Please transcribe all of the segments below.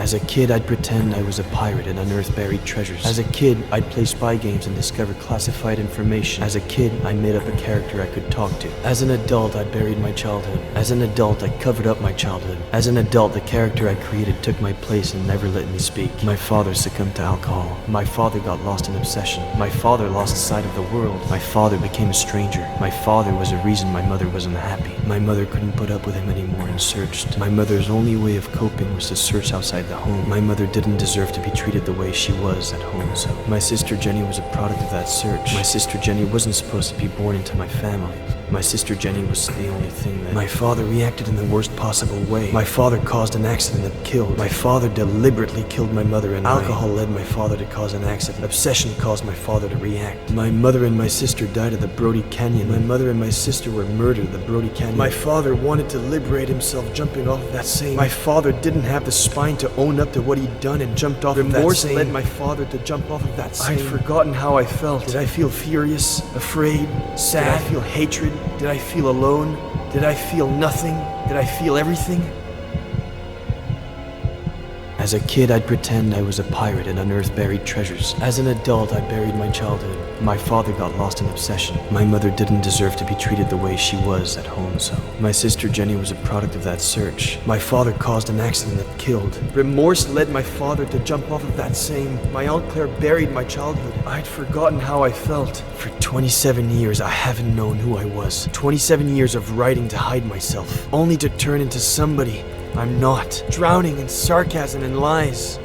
As a kid, I'd pretend I was a pirate and unearth buried treasures. As a kid, I'd play spy games and discover classified information. As a kid, I made up a character I could talk to. As an adult, I buried my childhood. As an adult, I covered up my childhood. As an adult, the character I created took my place and never let me speak. My father succumbed to alcohol. My father got lost in obsession. My father lost sight of the world. My father became a stranger. My father was a reason my mother wasn't happy. My mother couldn't put up with him anymore and searched. My mother's only way of coping was to search outside the home. My mother didn't deserve to be treated the way she was at home, so my sister Jenny was a product of that search. My sister Jenny wasn't supposed to be born into my family. My sister Jenny was the only thing that... My father reacted in the worst possible way. My father caused an accident that killed. My father deliberately killed my mother, and alcohol led my father to cause an accident. Obsession caused my father to react. My mother and my sister died at the Brody Canyon. My mother and my sister were murdered at the Brody Canyon. My father wanted to liberate himself jumping off of that same... My father didn't have the spine to own up to what he'd done and jumped off of that same... Remorse led my father to jump off of that same... I'd forgotten how I felt. Did I feel furious? Afraid? Sad? Did I feel hatred? Did I feel alone? Did I feel nothing? Did I feel everything? As a kid, I'd pretend I was a pirate and unearth buried treasures. As an adult, I buried my childhood. My father got lost in obsession. My mother didn't deserve to be treated the way she was at home, so my sister Jenny was a product of that search. My father caused an accident that killed. Remorse led my father to jump off of that same... My Aunt Claire buried my childhood. I'd forgotten how I felt. For 27 years, I haven't known who I was. 27 years of writing to hide myself, only to turn into somebody I'm not, drowning in sarcasm and lies.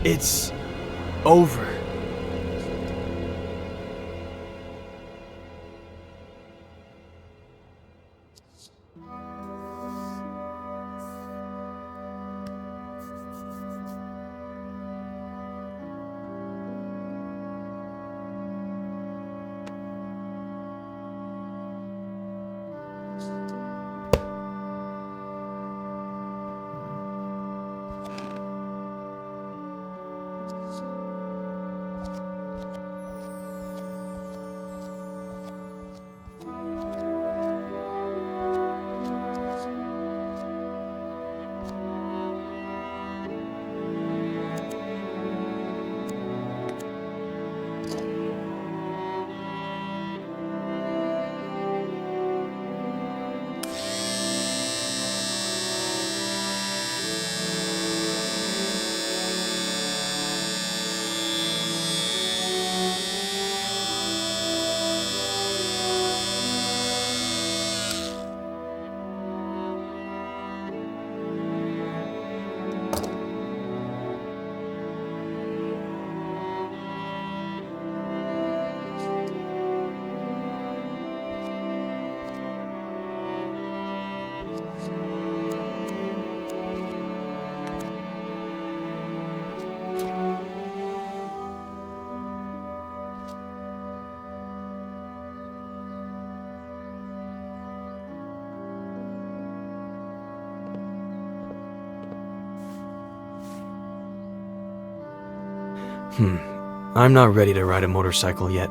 It's over. I'm not ready to ride a motorcycle yet.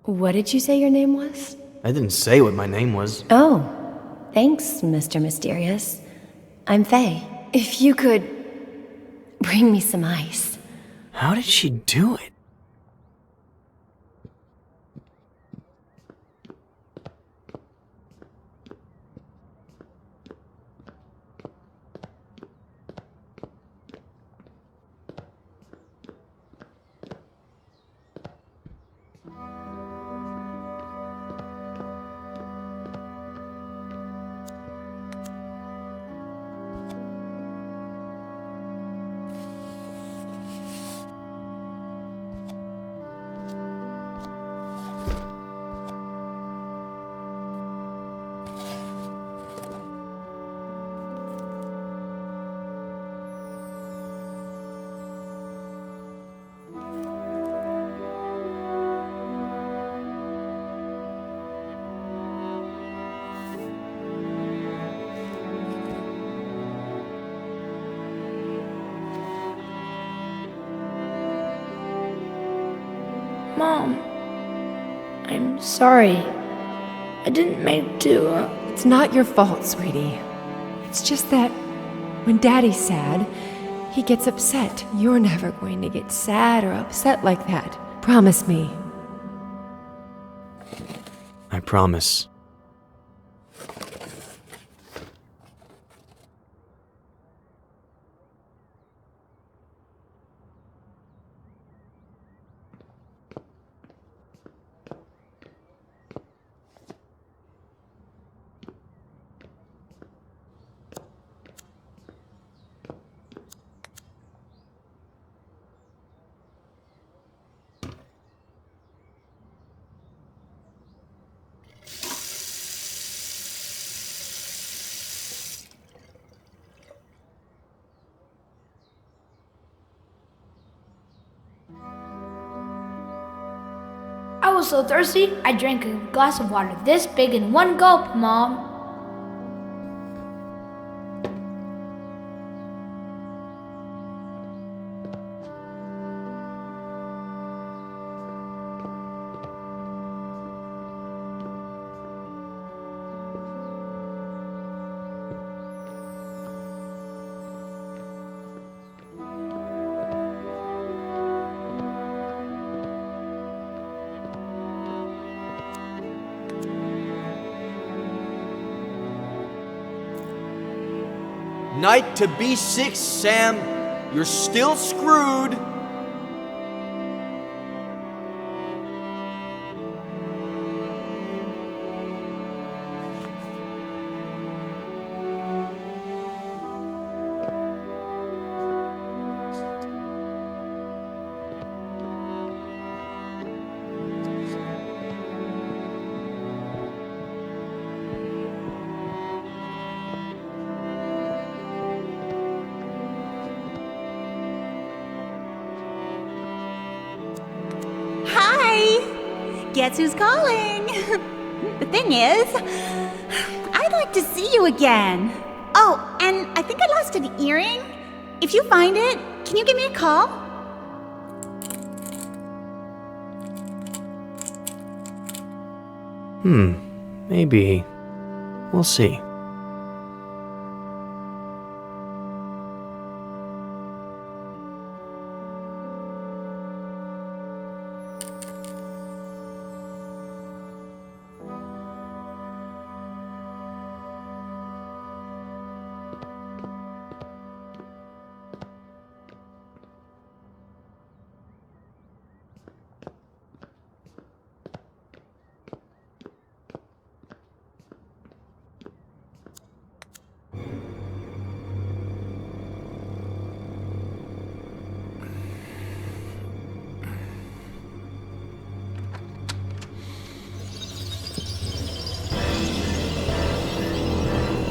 What did you say your name was? I didn't say what my name was. Oh, thanks, Mr. Mysterious. I'm Faye. If you could... bring me some ice. How did she do it? Mom, I'm sorry. I didn't mean to. It's not your fault, sweetie. It's just that when Daddy's sad, he gets upset. You're never going to get sad or upset like that. Promise me. I promise. I was so thirsty, I drank a glass of water this big in one gulp, Mom. Knight to B6, Sam. You're still screwed. Guess who's calling? The thing is, I'd like to see you again. Oh, and I think I lost an earring. If you find it, can you give me a call? Maybe. We'll see.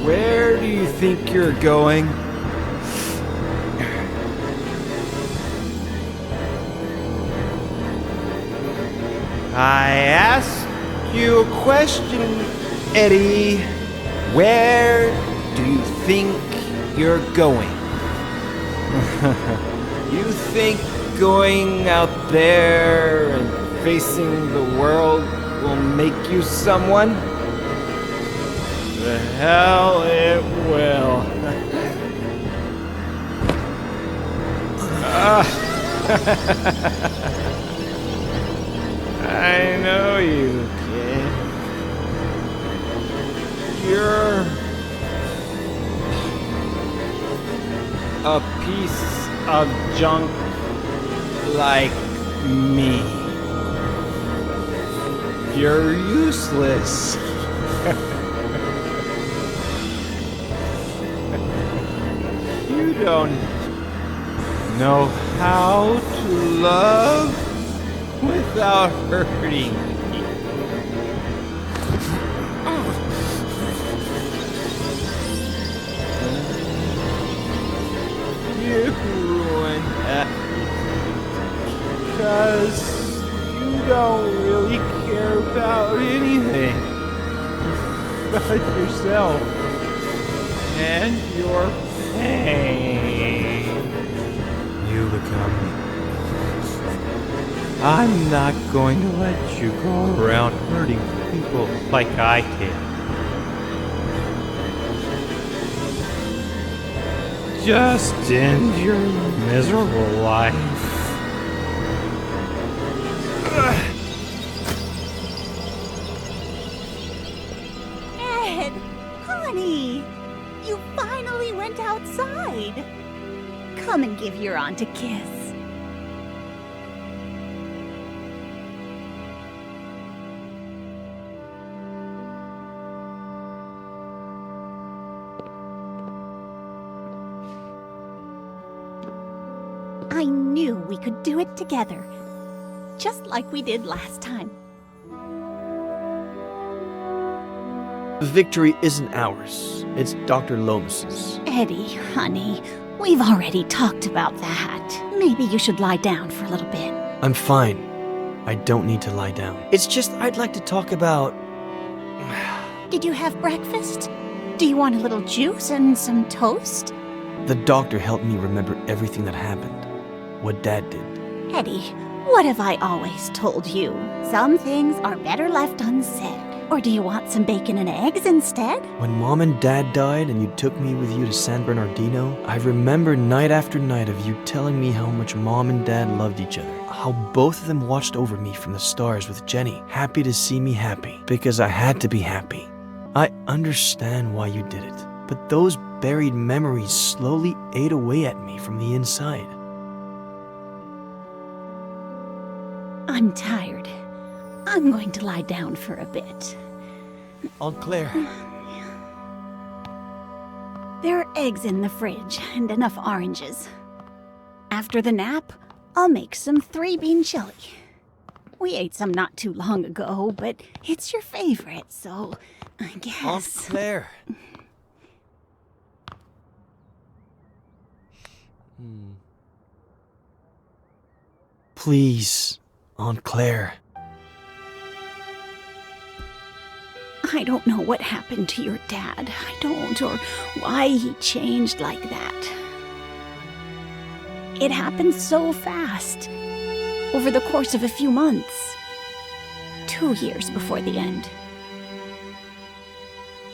Where do you think you're going? I asked you a question, Eddie. Where do you think you're going? You think going out there and facing the world will make you someone? The hell it will. I know you, kid. You're a piece of junk like me. You're useless. You don't know how to love without hurting me. You ruined that because you don't really care about anything but yourself and your pain. You become I'm not going to let you go around hurting people like I did. Just end your miserable life. Ed, honey, you finally went outside. Come and give your aunt a kiss. I knew we could do it together, just like we did last time. Victory isn't ours. It's Dr. Lomas's. Eddie, honey, we've already talked about that. Maybe you should lie down for a little bit. I'm fine. I don't need to lie down. It's just I'd like to talk about... Did you have breakfast? Do you want a little juice and some toast? The doctor helped me remember everything that happened. What Dad did. Eddie, what have I always told you? Some things are better left unsaid. Or do you want some bacon and eggs instead? When Mom and Dad died and you took me with you to San Bernardino, I remember night after night of you telling me how much Mom and Dad loved each other. How both of them watched over me from the stars with Jenny, happy to see me happy, because I had to be happy. I understand why you did it, but those buried memories slowly ate away at me from the inside. I'm tired. I'm going to lie down for a bit. Aunt Claire. There are eggs in the fridge and enough oranges. After the nap, I'll make some 3-bean chili. We ate some not too long ago, but it's your favorite, so I guess... Aunt Claire. Please, Aunt Claire. I don't know what happened to your dad. I don't, or why he changed like that. It happened so fast. Over the course of a few months. 2 years before the end.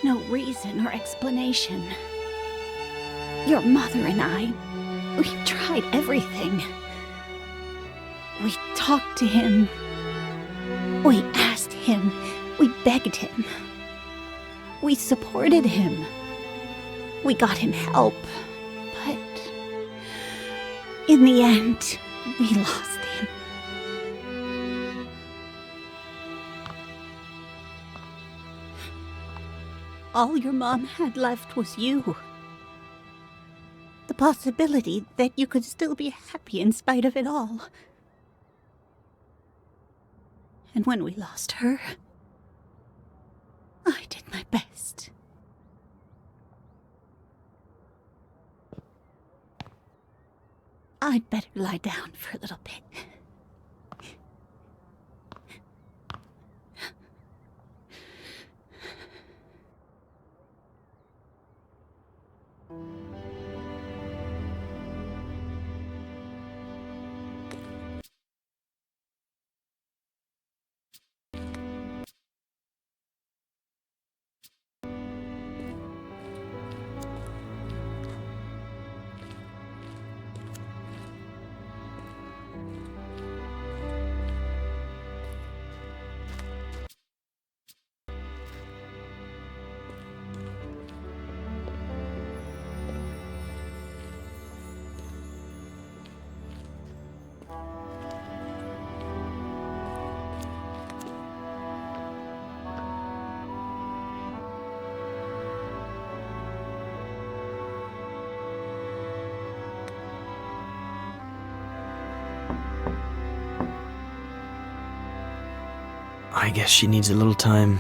No reason or explanation. Your mother and I, we tried everything. We talked to him. We asked him. We begged him. We supported him. We got him help. But in the end, we lost him. All your mom had left was you. The possibility that you could still be happy in spite of it all. And when we lost her, I did my best. I'd better lie down for a little bit. I guess she needs a little time.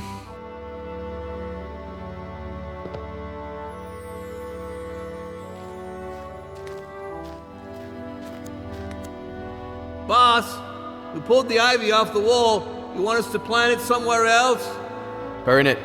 Boss, we pulled the ivy off the wall. You want us to plant it somewhere else? Burn it.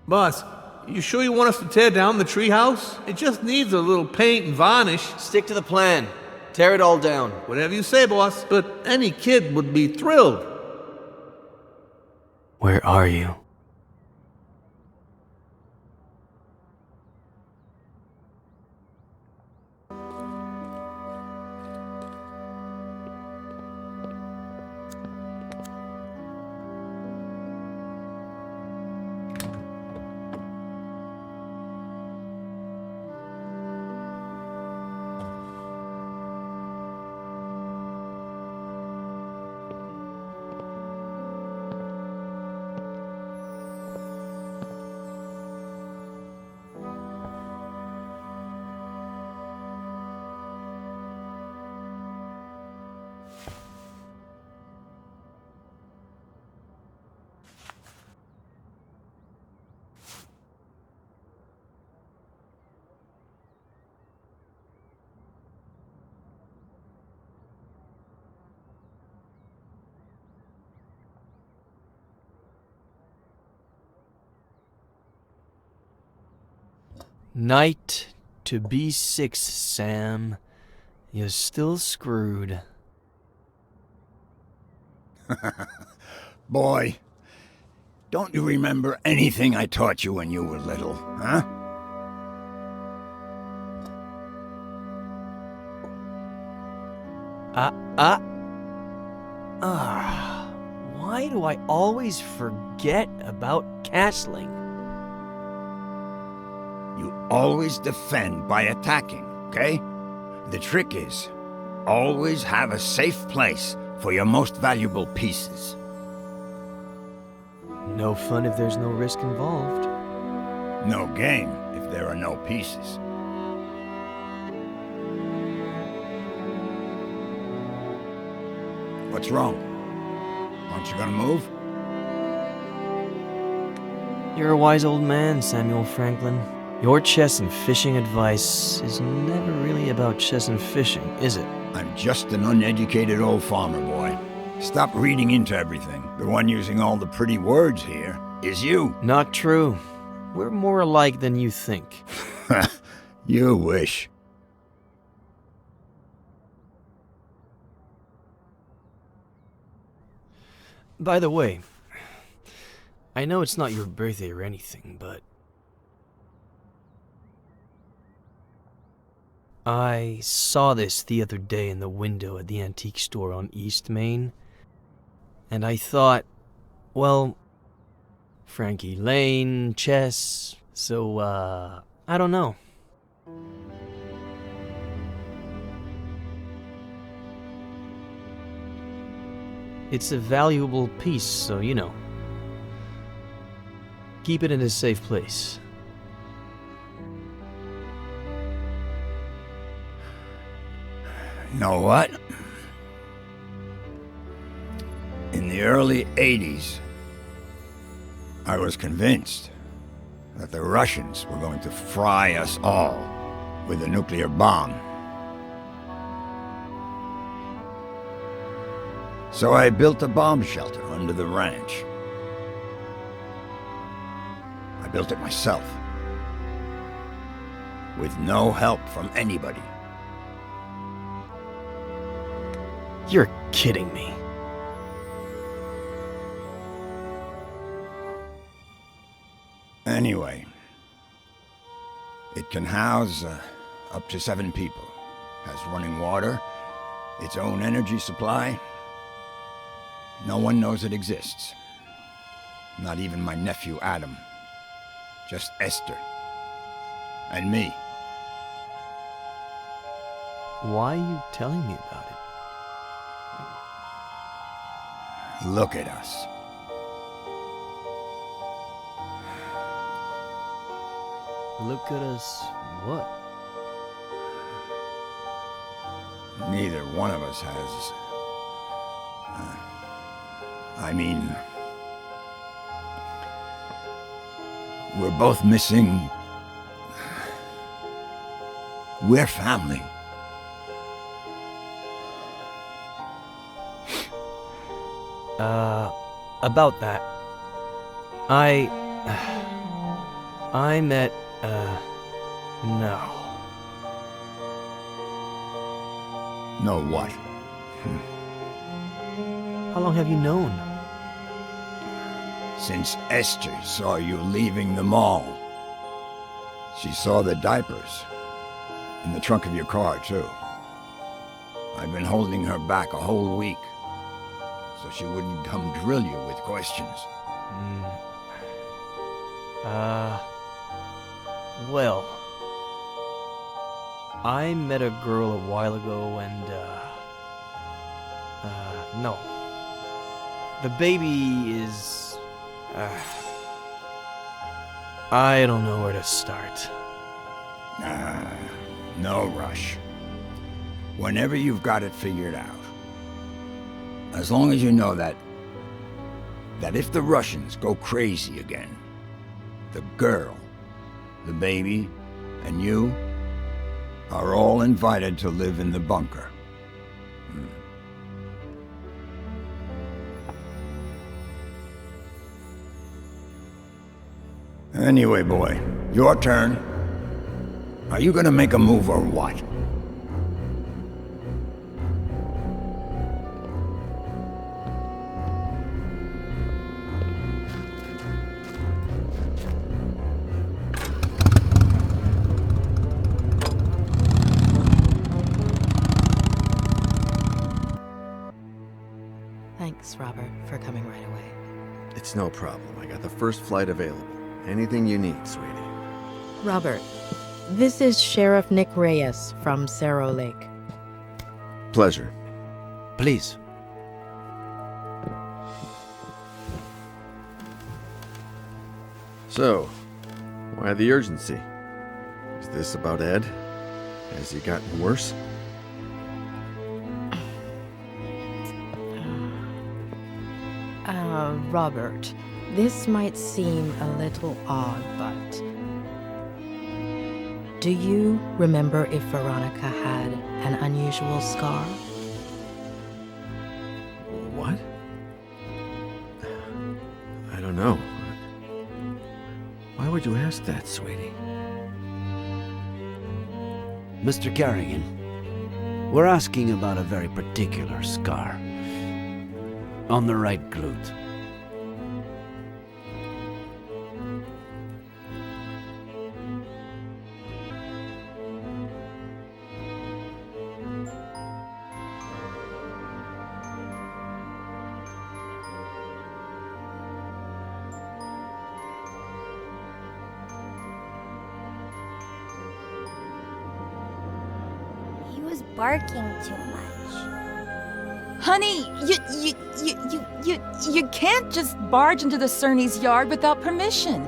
Boss, you sure you want us to tear down the treehouse? It just needs a little paint and varnish. Stick to the plan. Tear it all down. Whatever you say, boss. But any kid would be thrilled. Where are you? Night to B6, Sam. You're still screwed. Boy, don't you remember anything I taught you when you were little, huh? Why do I always forget about castling? You always defend by attacking, okay? The trick is, always have a safe place for your most valuable pieces. No fun if there's no risk involved. No game if there are no pieces. What's wrong? Aren't you gonna move? You're a wise old man, Samuel Franklin. Your chess and fishing advice is never really about chess and fishing, is it? I'm just an uneducated old farmer boy. Stop reading into everything. The one using all the pretty words here is you. Not true. We're more alike than you think. You wish. By the way, I know it's not your birthday or anything, but I saw this the other day in the window at the antique store on East Main, and I thought, well, Frankie Lane, chess, so, I don't know. It's a valuable piece, so, you know, keep it in a safe place. You know what? In the early 80s, I was convinced that the Russians were going to fry us all with a nuclear bomb. So I built a bomb shelter under the ranch. I built it myself, with no help from anybody. You're kidding me. Anyway, it can house up to 7 people. Has running water, its own energy supply. No one knows it exists. Not even my nephew Adam. Just Esther. And me. Why are you telling me about it? Look at us. Look at us, what? Neither one of us has... I mean... We're both missing... We're family. About that. I met, no. No what? How long have you known? Since Esther saw you leaving the mall. She saw the diapers. In the trunk of your car, too. I've been holding her back a whole week, so she wouldn't come drill you with questions. Well, I met a girl a while ago and, no. The baby is, I don't know where to start. No rush. Whenever you've got it figured out. As long as you know that if the Russians go crazy again, the girl, the baby, and you are all invited to live in the bunker. Anyway, boy, your turn. Are you gonna make a move or what? Thanks, Robert, for coming right away. It's no problem. I got the first flight available. Anything you need, sweetie. Robert, this is Sheriff Nick Reyes from Cerro Lake. Pleasure. Please. So, why the urgency? Is this about Ed? Has he gotten worse? Robert, this might seem a little odd, but do you remember if Veronica had an unusual scar? What? I don't know. Why would you ask that, sweetie? Mr. Carrigan, we're asking about a very particular scar. On the right glute. He was barking too much. Honey, you can't just barge into the Cerny's yard without permission.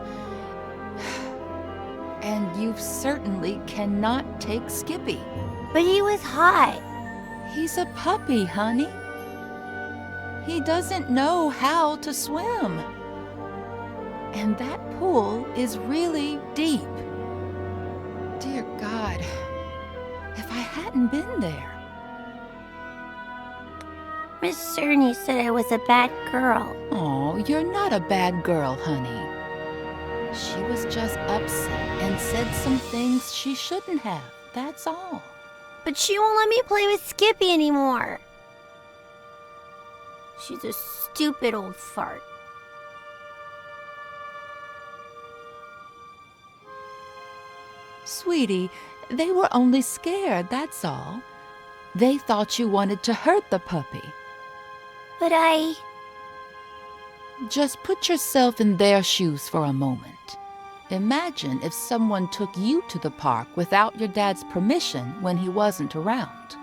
And you certainly cannot take Skippy. But he was hot. He's a puppy, honey. He doesn't know how to swim. And that pool is really deep. Dear God, if I hadn't been there. Miss Cerny said I was a bad girl. Oh, you're not a bad girl, honey. She was just upset and said some things she shouldn't have. That's all. But she won't let me play with Skippy anymore. She's a stupid old fart. Sweetie, they were only scared, that's all. They thought you wanted to hurt the puppy. But I... Just put yourself in their shoes for a moment. Imagine if someone took you to the park without your dad's permission when he wasn't around.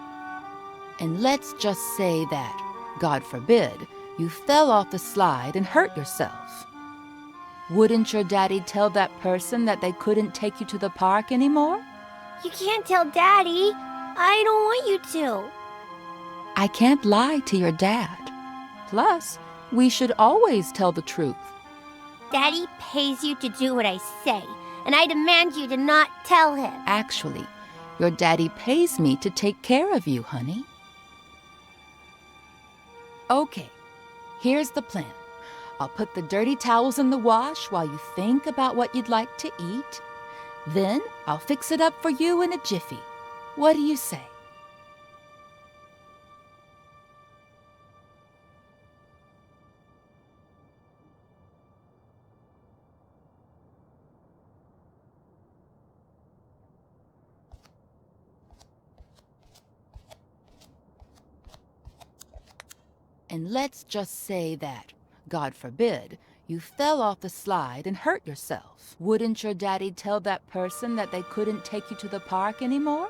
And let's just say that, God forbid, you fell off the slide and hurt yourself. Wouldn't your daddy tell that person that they couldn't take you to the park anymore? You can't tell Daddy. I don't want you to. I can't lie to your dad. Plus, we should always tell the truth. Daddy pays you to do what I say, and I demand you to not tell him. Actually, your daddy pays me to take care of you, honey. Okay, here's the plan. I'll put the dirty towels in the wash while you think about what you'd like to eat. Then I'll fix it up for you in a jiffy. What do you say? And let's just say that, God forbid, you fell off the slide and hurt yourself. Wouldn't your daddy tell that person that they couldn't take you to the park anymore?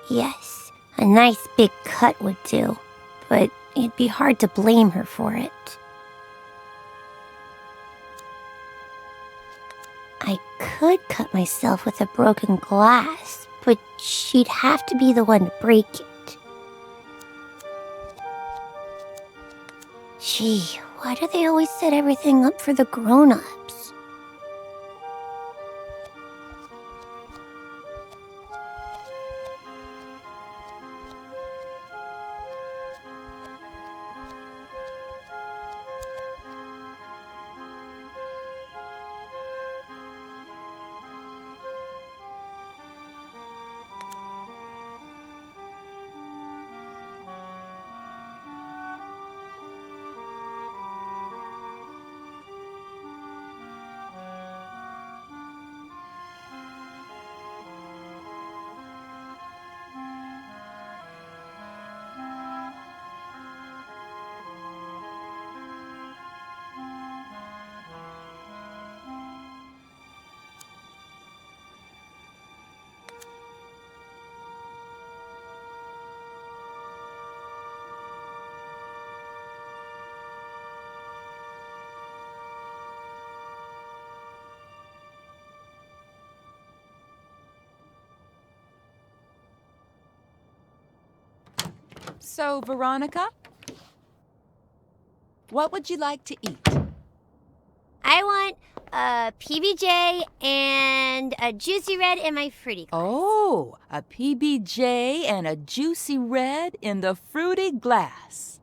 Yes, a nice big cut would do, but it'd be hard to blame her for it. I could cut myself with a broken glass, but she'd have to be the one to break it. Gee, why do they always set everything up for the grown-ups? So, Veronica, what would you like to eat? I want a PBJ and a juicy red in my fruity glass. Oh, a PBJ and a juicy red in the fruity glass.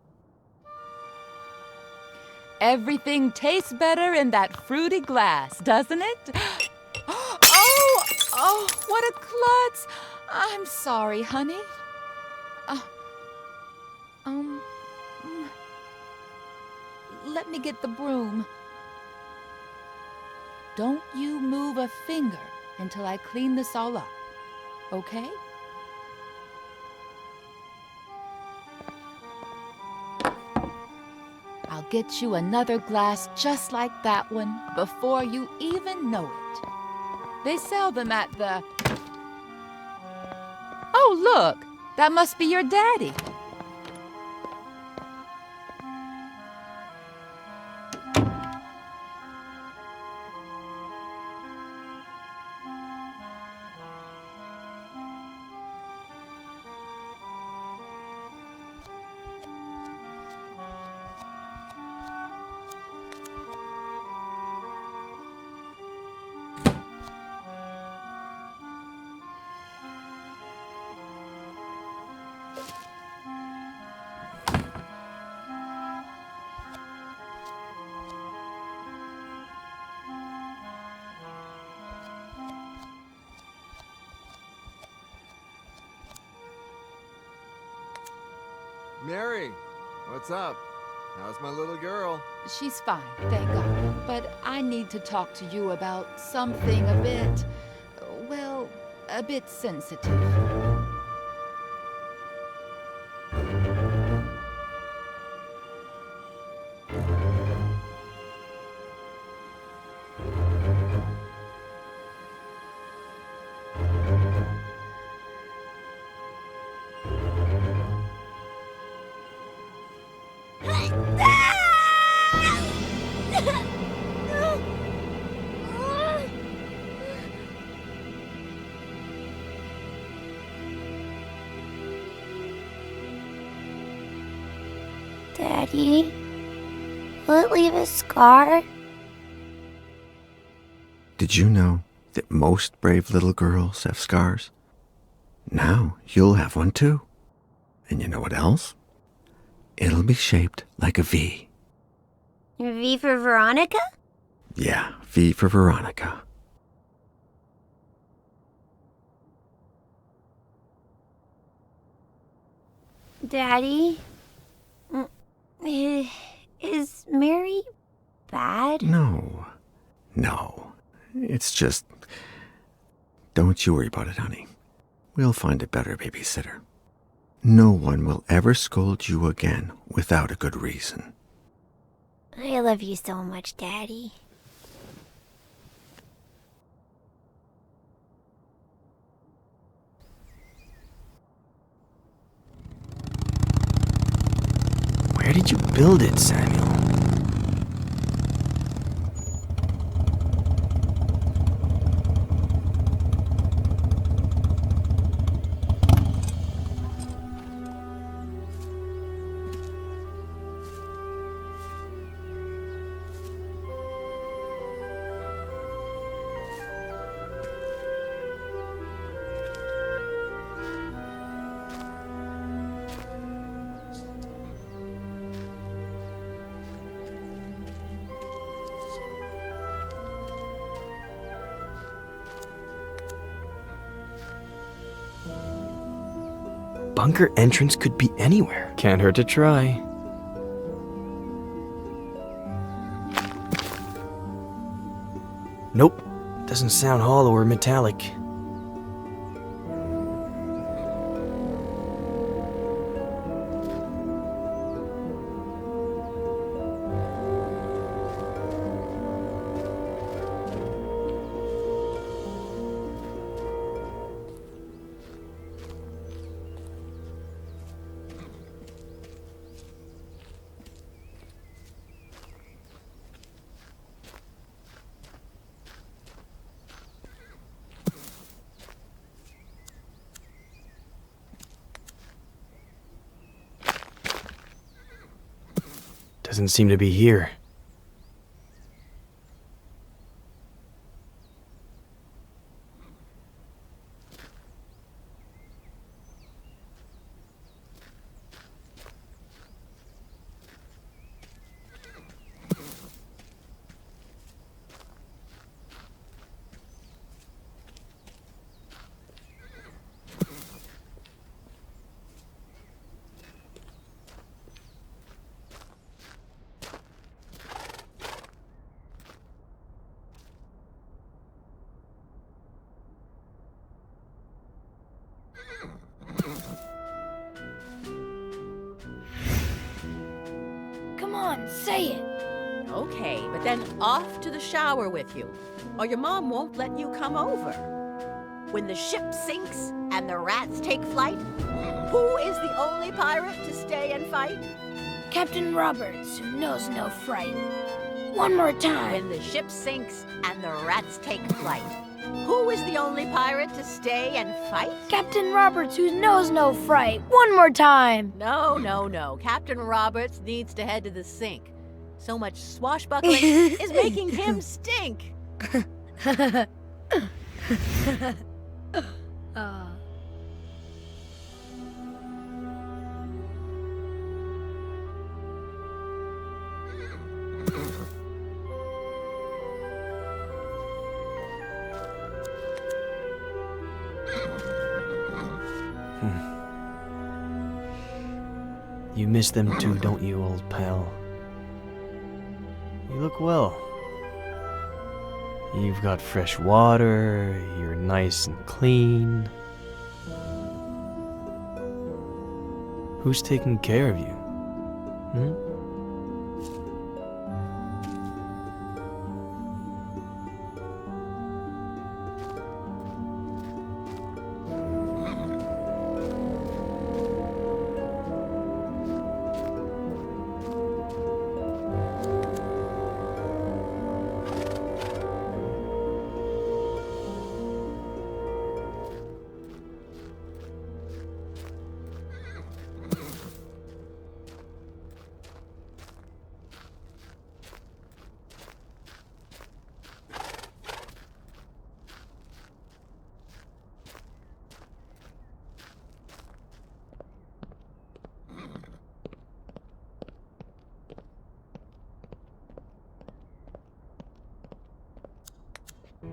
Everything tastes better in that fruity glass, doesn't it? Oh, what a klutz. I'm sorry, honey. Let me get the broom. Don't you move a finger until I clean this all up, okay? I'll get you another glass just like that one before you even know it. They sell them at the... Oh, look! That must be your daddy. Mary, what's up? How's my little girl? She's fine, thank God. But I need to talk to you about something a bit, well, a bit sensitive. Daddy, will it leave a scar? Did you know that most brave little girls have scars? Now you'll have one too. And you know what else? It'll be shaped like a V. V for Veronica? Yeah, V for Veronica. Daddy? Is Mary bad? No. It's just... Don't you worry about it, honey. We'll find a better babysitter. No one will ever scold you again without a good reason. I love you so much, Daddy. Where did you build it, Samuel? Bunker entrance could be anywhere. Can't hurt to try. Nope. Doesn't sound hollow or metallic. Doesn't seem to be here. Come on, say it. Okay, but then off to the shower with you, or your mom won't let you come over. When the ship sinks and the rats take flight, who is the only pirate to stay and fight? Captain Roberts, who knows no fright. One more time. When the ship sinks and the rats take flight, who is the only pirate to stay and fight? Captain Roberts, who knows no fright. One more time. No. Captain Roberts needs to head to the sink. So much swashbuckling is making him stink. You miss them too, don't you, old pal? You look well. You've got fresh water, you're nice and clean. Who's taking care of you?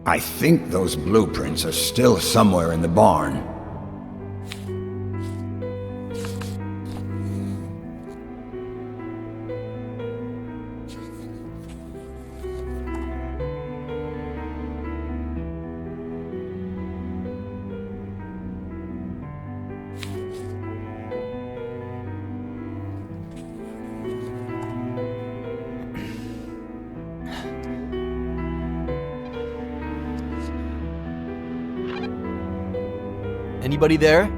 I think those blueprints are still somewhere in the barn. Anybody there?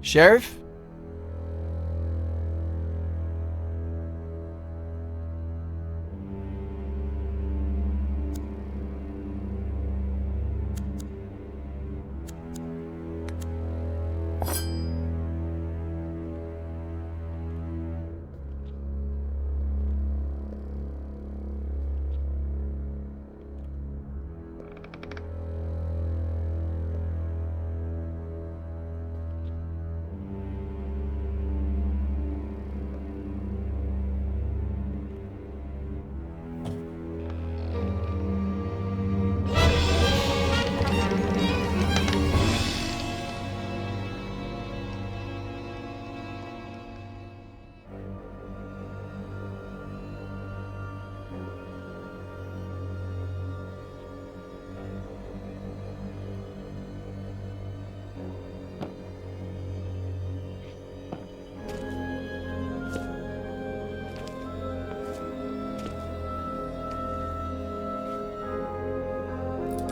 Sheriff?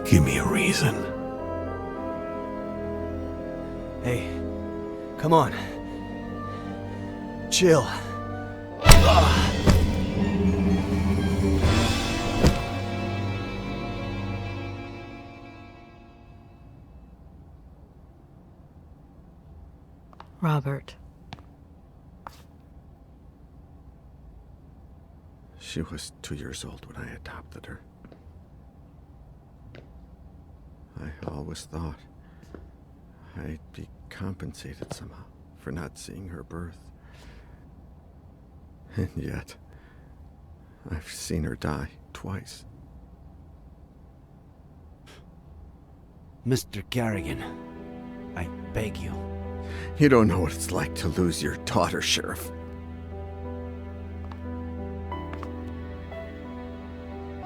Give me a reason. Hey, come on. Chill. Robert. She was 2 years old when I adopted her. I always thought I'd be compensated somehow for not seeing her birth. And yet, I've seen her die twice. Mr. Carrigan, I beg you. You don't know what it's like to lose your daughter, Sheriff.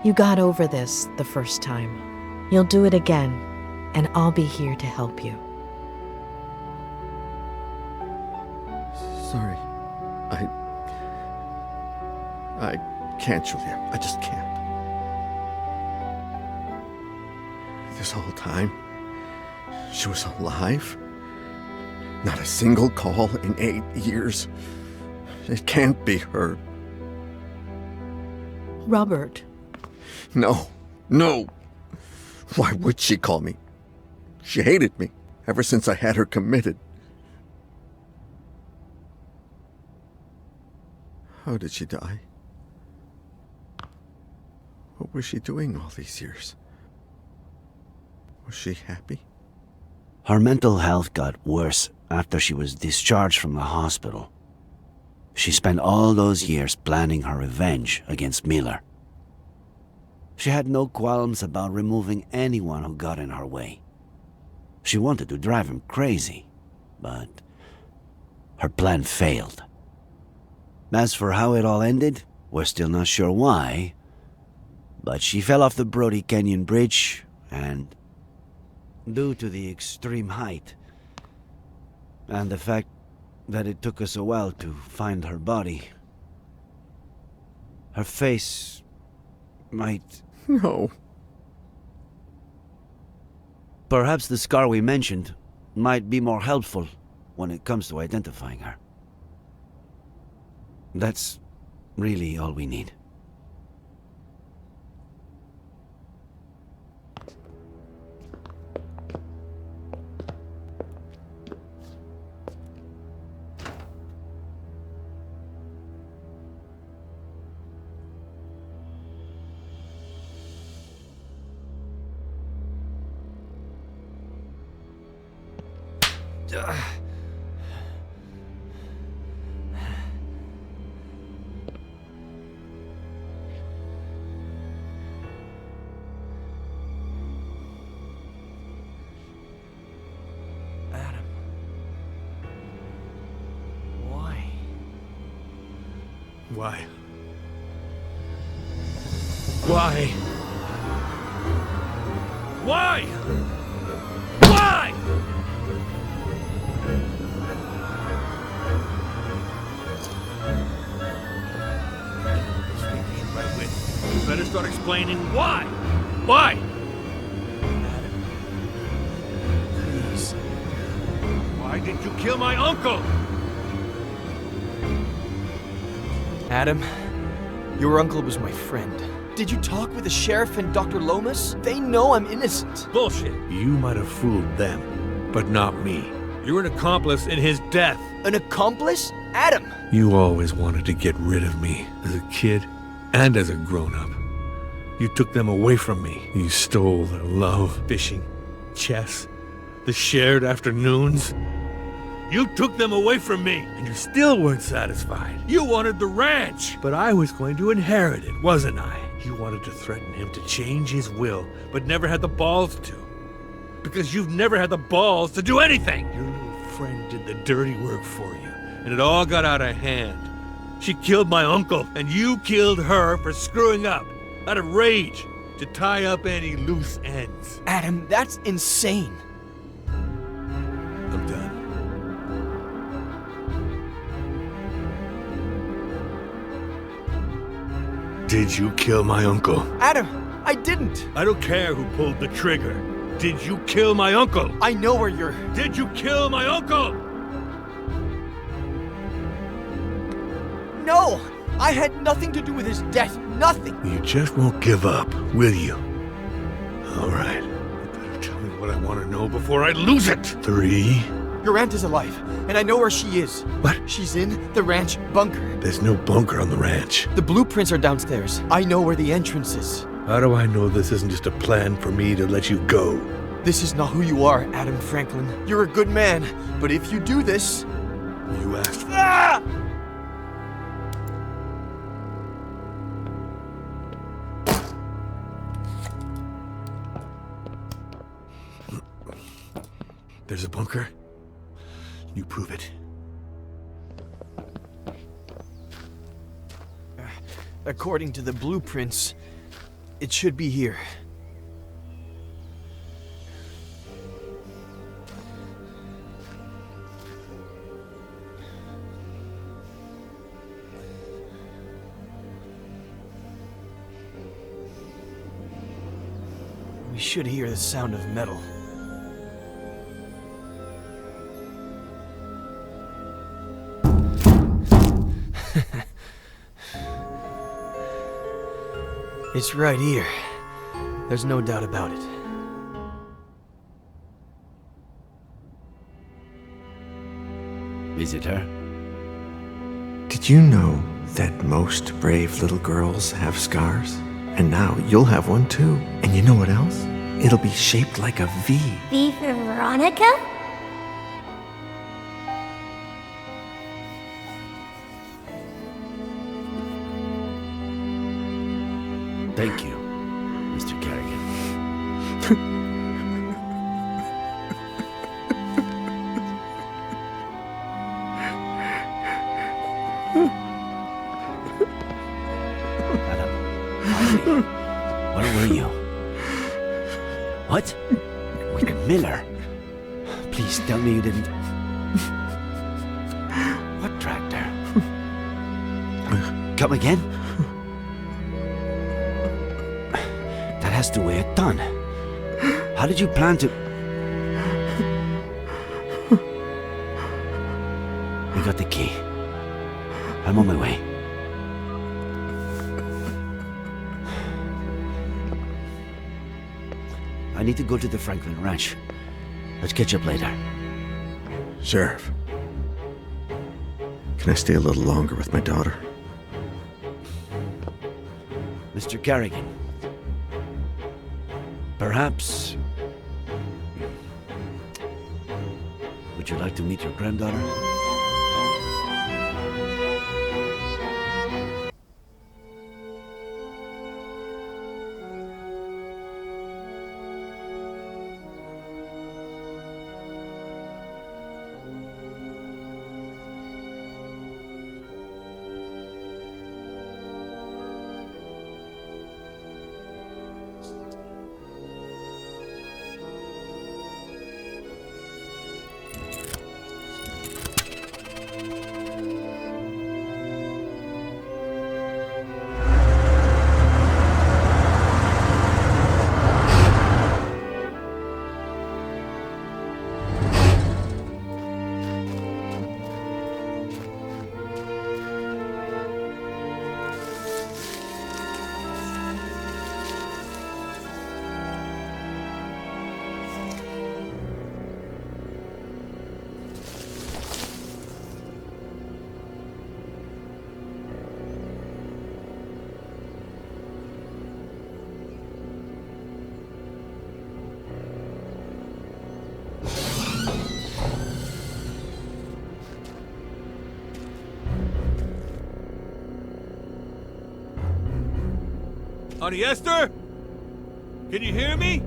You got over this the first time. You'll do it again, and I'll be here to help you. Sorry. I can't, Julia. I just can't. This whole time, she was alive. Not a single call in 8 years. It can't be her. Robert. No. Why would she call me? She hated me ever since I had her committed. How did she die? What was she doing all these years? Was she happy? Her mental health got worse after she was discharged from the hospital. She spent all those years planning her revenge against Miller. She had no qualms about removing anyone who got in her way. She wanted to drive him crazy, but her plan failed. As for how it all ended, we're still not sure why, but she fell off the Brody Canyon bridge, and due to the extreme height, and the fact that it took us a while to find her body, her face might... No. Perhaps the scar we mentioned might be more helpful when it comes to identifying her. That's really all we need. Why? Why? Why? Why? Right with. You better start explaining why. Why? Please. Why did you kill my uncle? Adam, your uncle was my friend. Did you talk with the sheriff and Dr. Lomas? They know I'm innocent. Bullshit. You might have fooled them, but not me. You're an accomplice in his death. An accomplice? Adam! You always wanted to get rid of me, as a kid and as a grown-up. You took them away from me. You stole their love, fishing, chess, the shared afternoons. You took them away from me, and you still weren't satisfied. You wanted the ranch, but I was going to inherit it, wasn't I? You wanted to threaten him to change his will, but never had the balls to. Because you've never had the balls to do anything. Your little friend did the dirty work for you, and it all got out of hand. She killed my uncle, and you killed her for screwing up, out of rage, to tie up any loose ends. Adam, that's insane. I'm done. Did you kill my uncle? Adam, I didn't. I don't care who pulled the trigger. Did you kill my uncle? I know where you're... Did you kill my uncle? No! I had nothing to do with his death. Nothing! You just won't give up, will you? All right. You better tell me what I want to know before I lose it. 3. Your aunt is alive, and I know where she is. What? She's in the ranch bunker. There's no bunker on the ranch. The blueprints are downstairs. I know where the entrance is. How do I know this isn't just a plan for me to let you go? This is not who you are, Adam Franklin. You're a good man, but if you do this... You asked for Ah! There's a bunker. You prove it. According to the blueprints, it should be here. We should hear the sound of metal. It's right here. There's no doubt about it. Is it her? Did you know that most brave little girls have scars? And now you'll have one too. And you know what else? It'll be shaped like a V. V for Veronica? Thank you, Mr. Kerrigan. Adam, finally. Where were you? What? With Miller? Please tell me you didn't... What tractor? Come again? That has to weigh a ton. How did you plan to... We got the key. I'm on my way. I need to go to the Franklin Ranch. Let's catch up later. Sheriff, can I stay a little longer with my daughter? Mr. Kerrigan, perhaps... Would you like to meet your granddaughter? Honey Esther? Can you hear me?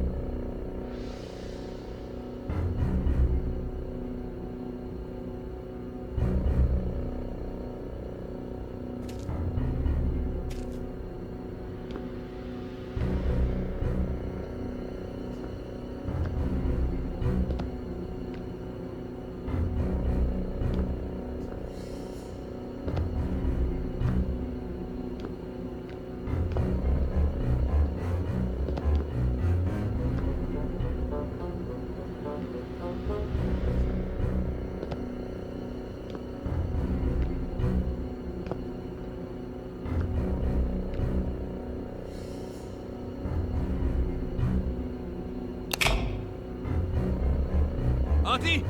Auntie?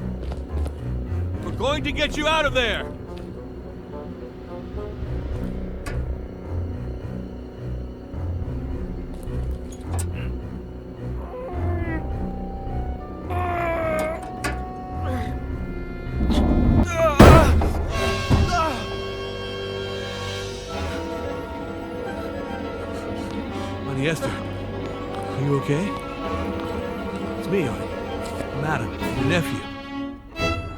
We're going to get you out of there! Honey Esther, are you okay? It's me, honey. I'm Adam, your nephew.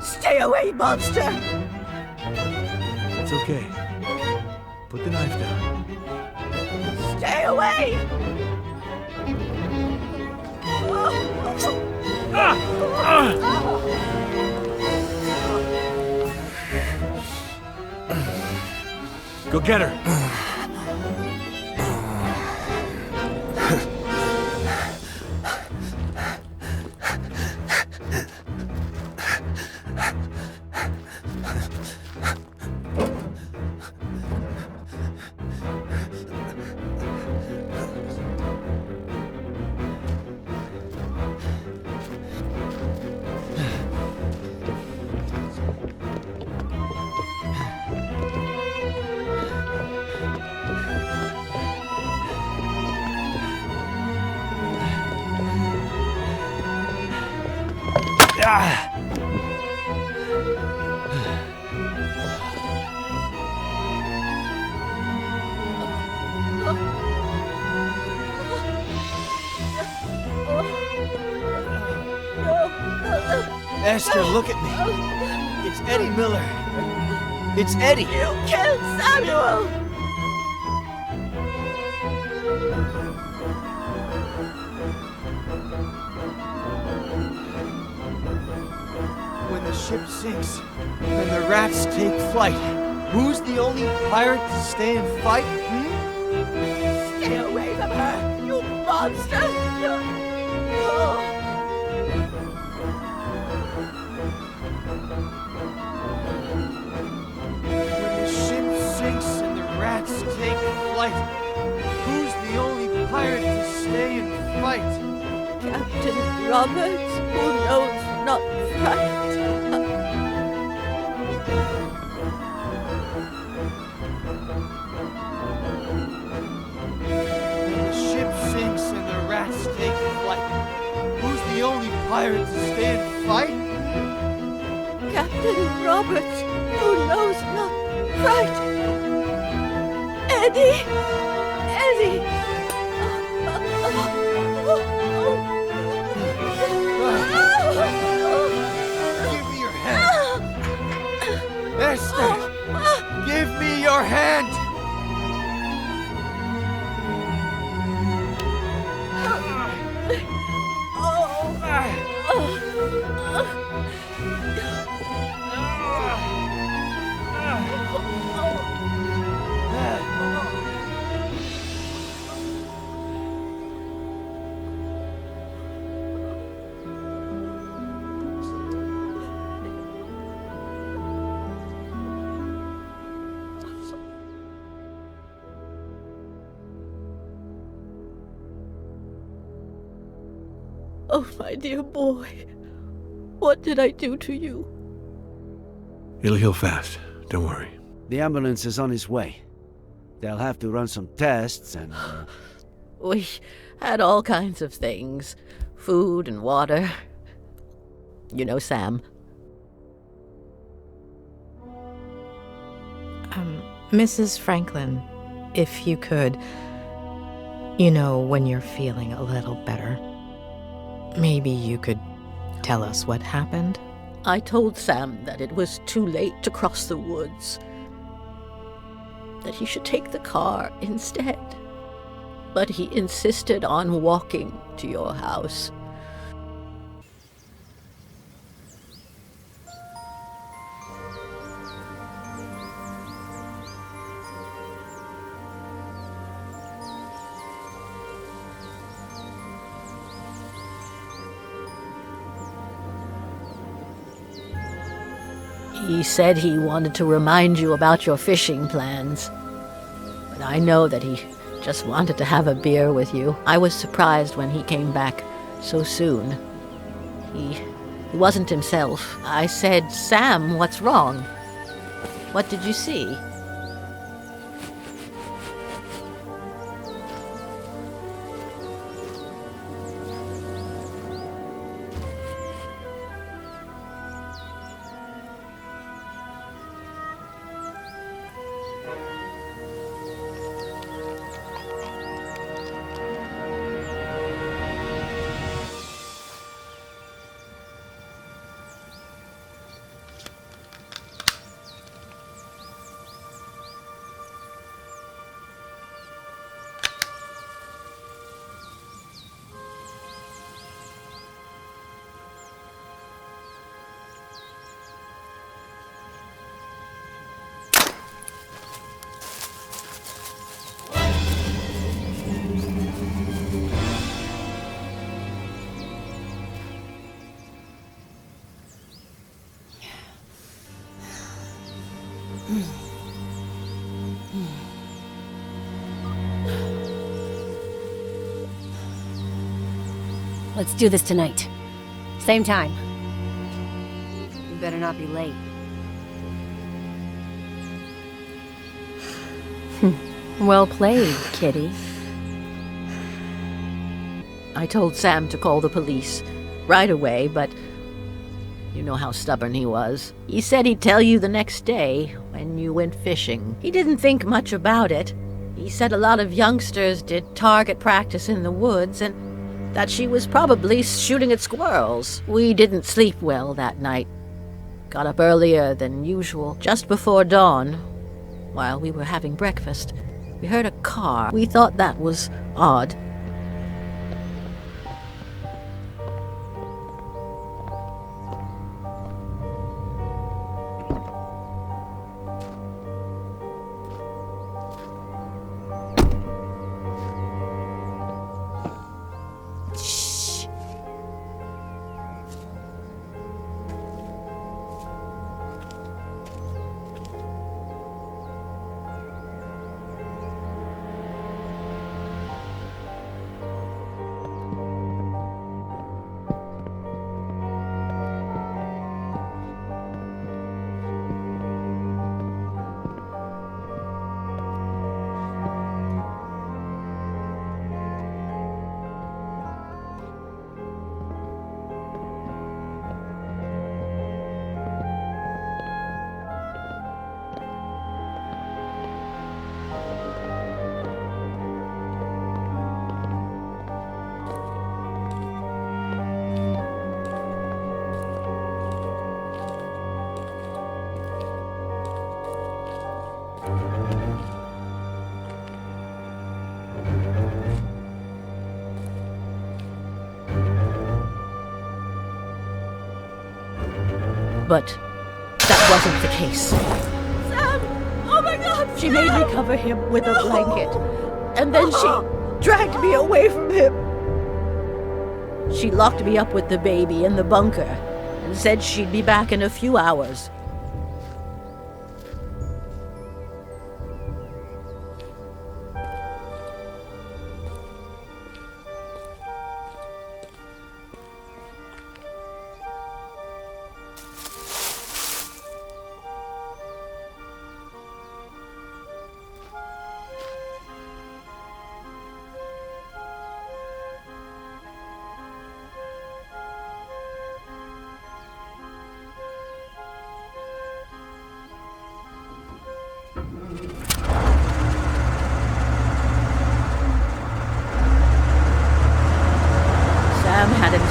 Stay away, monster! It's okay. Put the knife down. Stay away! Go get her. Esther, look at me. It's Eddie Miller. It's Eddie. You killed Samuel! When the ship sinks and the rats take flight, who's the only pirate to stay and fight? Stay away from her, you monster! When the ship sinks and the rats take flight, who's the only pirate to stay and fight? Captain Roberts, who knows not fright. When the ship sinks and the rats take flight, who's the only pirate to stay and fight? Captain Roberts, who knows not fright. Eddie! Eddie! Give me your hand! Esther! Give me your hand! Oh, my dear boy, what did I do to you? It'll heal fast. Don't worry. The ambulance is on its way. They'll have to run some tests and... We had all kinds of things. Food and water. You know Sam. Mrs. Franklin, if you could, You know, when you're feeling a little better, maybe you could tell us what happened? I told Sam that it was too late to cross the woods, that he should take the car instead. But he insisted on walking to your house. He said he wanted to remind you about your fishing plans. But I know that he just wanted to have a beer with you. I was surprised when he came back so soon. He wasn't himself. I said, "Sam, what's wrong? What did you see?" Let's do this tonight. Same time. You better not be late. Well played, kitty. I told Sam to call the police right away, but you know how stubborn he was. He said he'd tell you the next day when you went fishing. He didn't think much about it. He said a lot of youngsters did target practice in the woods and that she was probably shooting at squirrels. We didn't sleep well that night. Got up earlier than usual, just before dawn. While we were having breakfast, we heard a car. We thought that was odd. But that wasn't the case. Sam! Oh my God! She made me cover him with a blanket, and then she dragged me away from him. She locked me up with the baby in the bunker and said she'd be back in a few hours.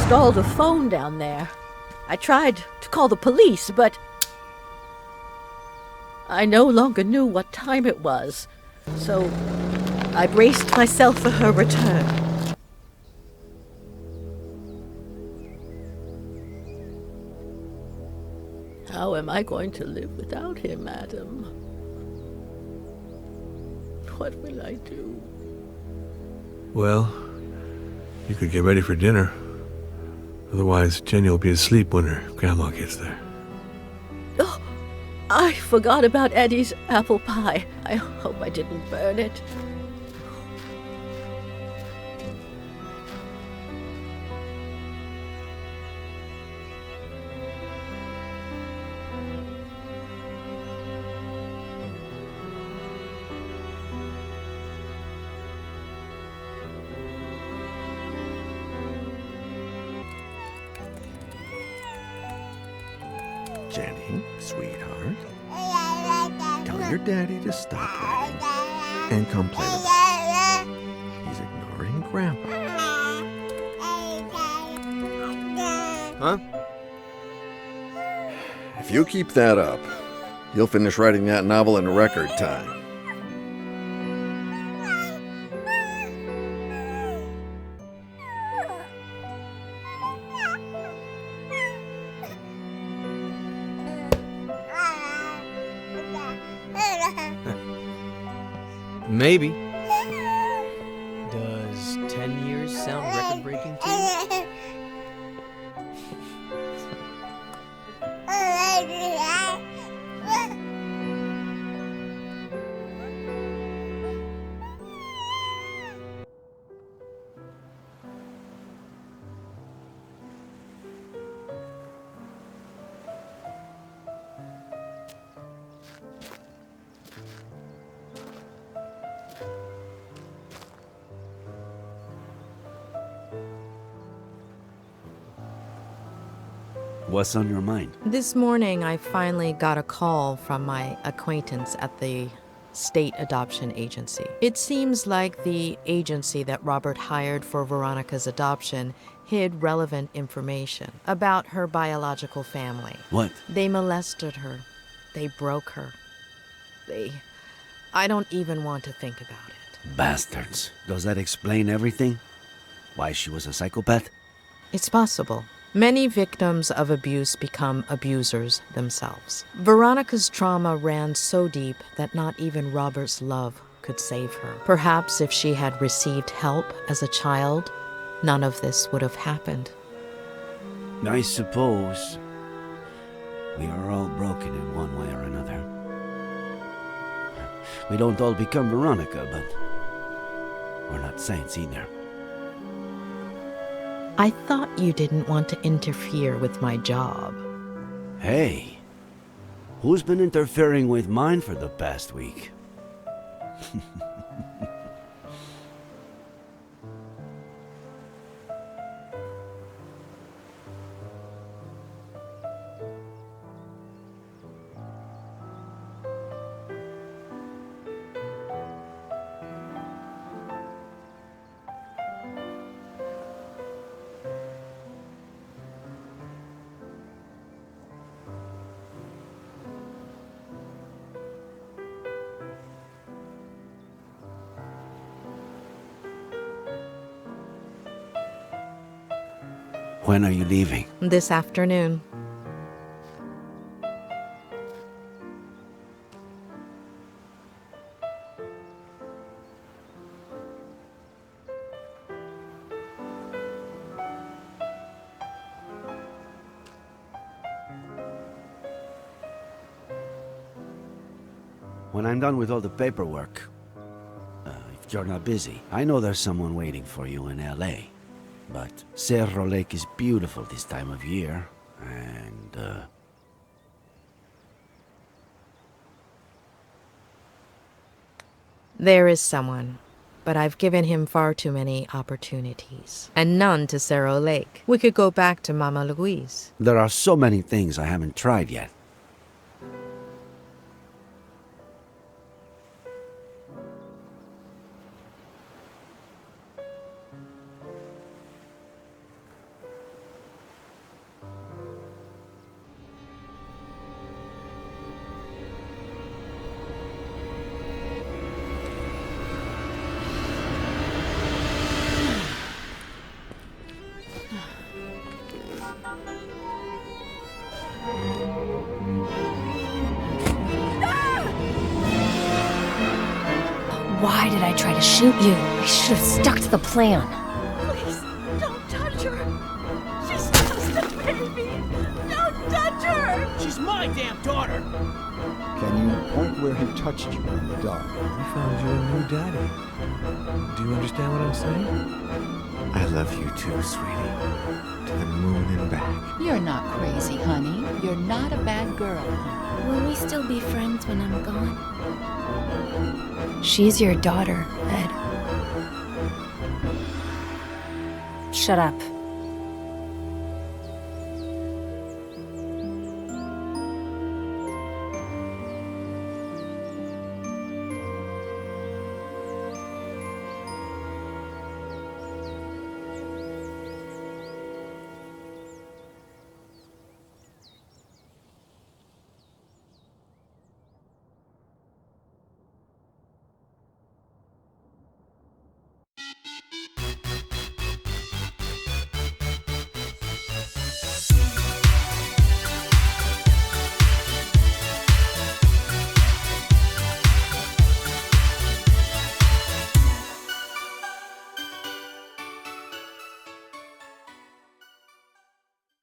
installed a phone down there. I tried to call the police, but I no longer knew what time it was, so I braced myself for her return. How am I going to live without him, Adam? What will I do? Well, you could get ready for dinner. Otherwise, Jenny will be asleep when her grandma gets there. Oh, I forgot about Eddie's apple pie. I hope I didn't burn it. Jenny, sweetheart, tell your daddy to stop writing and come play with us. He's ignoring Grandpa. Huh? If you keep that up, you'll finish writing that novel in record time. Maybe. Does 10 years sound record-breaking to you? What's on your mind? This morning, I finally got a call from my acquaintance at the state adoption agency. It seems like the agency that Robert hired for Veronica's adoption hid relevant information about her biological family. What? They molested her. They broke her. I don't even want to think about it. Bastards. Does that explain everything? Why she was a psychopath? It's possible. Many victims of abuse become abusers themselves. Veronica's trauma ran so deep that not even Robert's love could save her. Perhaps if she had received help as a child, none of this would have happened. I suppose we are all broken in one way or another. We don't all become Veronica, but we're not saints either. I thought you didn't want to interfere with my job. Hey, who's been interfering with mine for the past week? When are you leaving? This afternoon. When I'm done with all the paperwork, if you're not busy, I know there's someone waiting for you in L.A., but Cerro Lake is beautiful this time of year, and, There is someone, but I've given him far too many opportunities, and none to Cerro Lake. We could go back to Mama Louise. there are so many things I haven't tried yet. Why did I try to shoot you? I should have stuck to the plan. Please, don't touch her. She's just a baby. Don't touch her. She's my damn daughter. Can you point where he touched you in the dark? We found you a new daddy. Do you understand what I'm saying? I love you too, sweetie. To the moon and back. You're not crazy, honey. You're not a bad girl. Will we still be friends when I'm gone? She's your daughter, Ed. Shut up.